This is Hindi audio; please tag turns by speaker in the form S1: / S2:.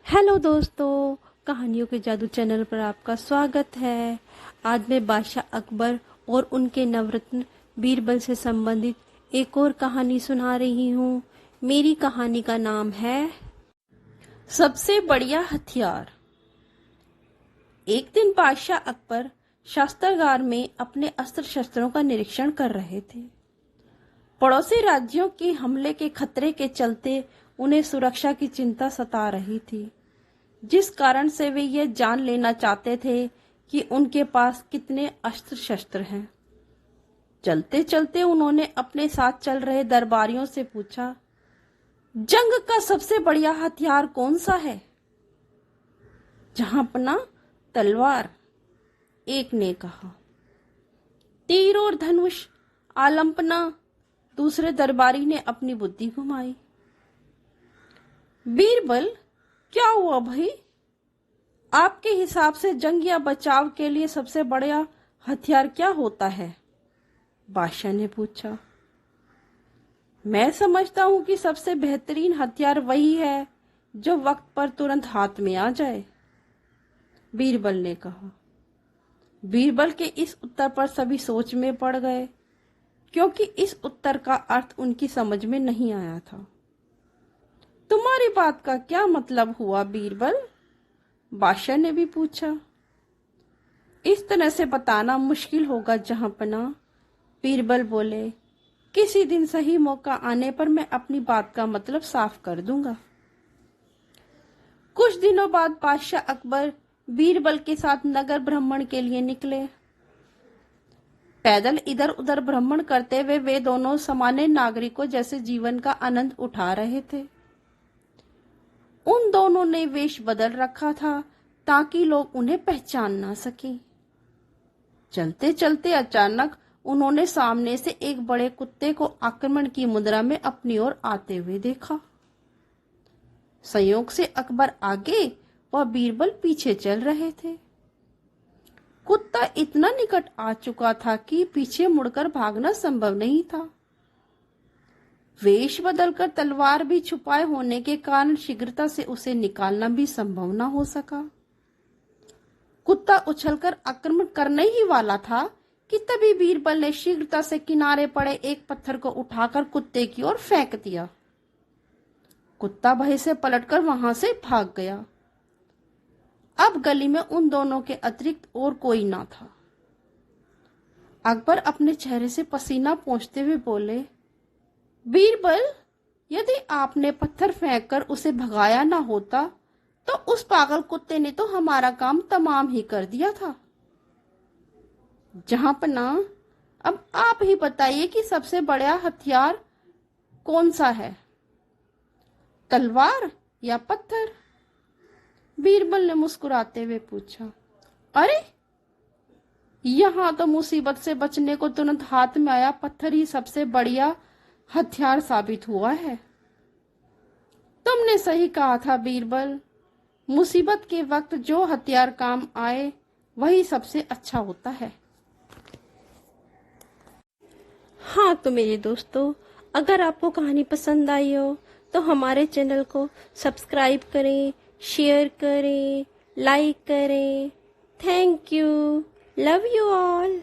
S1: हेलो दोस्तों, कहानियों के जादू चैनल पर आपका स्वागत है। आज मैं बादशाह अकबर और उनके नवरत्न बीरबल से संबंधित एक और कहानी सुना रही हूँ। मेरी कहानी का नाम है सबसे बढ़िया हथियार। एक दिन बादशाह अकबर शस्त्रागार में अपने अस्त्र शस्त्रों का निरीक्षण कर रहे थे। पड़ोसी राज्यों के हमले के खतरे के चलते उन्हें सुरक्षा की चिंता सता रही थी, जिस कारण से वे ये जान लेना चाहते थे कि उनके पास कितने अस्त्र शस्त्र हैं। चलते चलते उन्होंने अपने साथ चल रहे दरबारियों से पूछा, जंग का सबसे बढ़िया हथियार कौन सा है? जहांपना, तलवार, एक ने कहा। तीर और धनुष, आलंपना, दूसरे दरबारी ने अपनी बुद्धि घुमाई। बीरबल, क्या हुआ भाई? आपके हिसाब से जंग या बचाव के लिए सबसे बड़ा हथियार क्या होता है? बादशाह ने पूछा। मैं समझता हूं कि सबसे बेहतरीन हथियार वही है जो वक्त पर तुरंत हाथ में आ जाए, बीरबल ने कहा। बीरबल के इस उत्तर पर सभी सोच में पड़ गए, क्योंकि इस उत्तर का अर्थ उनकी समझ में नहीं आया था। तुम्हारी बात का क्या मतलब हुआ बीरबल? बादशाह ने भी पूछा। इस तरह से बताना मुश्किल होगा जहांपना, बीरबल बोले। किसी दिन सही मौका आने पर मैं अपनी बात का मतलब साफ कर दूंगा। कुछ दिनों बाद बादशाह अकबर बीरबल के साथ नगर भ्रमण के लिए निकले। पैदल इधर उधर भ्रमण करते हुए वे दोनों सामान्य नागरिकों जैसे जीवन का आनंद उठा रहे थे। उन दोनों ने वेश बदल रखा था ताकि लोग उन्हें पहचान ना सके। चलते चलते अचानक उन्होंने सामने से एक बड़े कुत्ते को आक्रमण की मुद्रा में अपनी ओर आते हुए देखा। संयोग से अकबर आगे व बीरबल पीछे चल रहे थे। कुत्ता इतना निकट आ चुका था कि पीछे मुड़कर भागना संभव नहीं था। वेश बदलकर तलवार भी छुपाए होने के कारण शीघ्रता से उसे निकालना भी संभव न हो सका। कुत्ता उछलकर आक्रमण करने ही वाला था कि तभी बीरबल ने शीघ्रता से किनारे पड़े एक पत्थर को उठाकर कुत्ते की ओर फेंक दिया। कुत्ता भय से पलटकर वहां से भाग गया। अब गली में उन दोनों के अतिरिक्त और कोई ना था। अकबर अपने चेहरे से पसीना पोंछते हुए बोले, बीरबल, यदि आपने पत्थर फेंककर उसे भगाया ना होता तो उस पागल कुत्ते ने तो हमारा काम तमाम ही कर दिया था। जहांपना, अब आप ही बताइए कि सबसे बड़ा हथियार कौन सा है, तलवार या पत्थर? बीरबल ने मुस्कुराते हुए पूछा। अरे, यहां तो मुसीबत से बचने को तुरंत हाथ में आया पत्थर ही सबसे बढ़िया हथियार साबित हुआ है। तुमने सही कहा था बीरबल, मुसीबत के वक्त जो हथियार काम आए वही सबसे अच्छा होता है। हाँ तो मेरे दोस्तों, अगर आपको कहानी पसंद आई हो तो हमारे चैनल को सब्सक्राइब करें, शेयर करें, लाइक करें। Thank you. Love you all.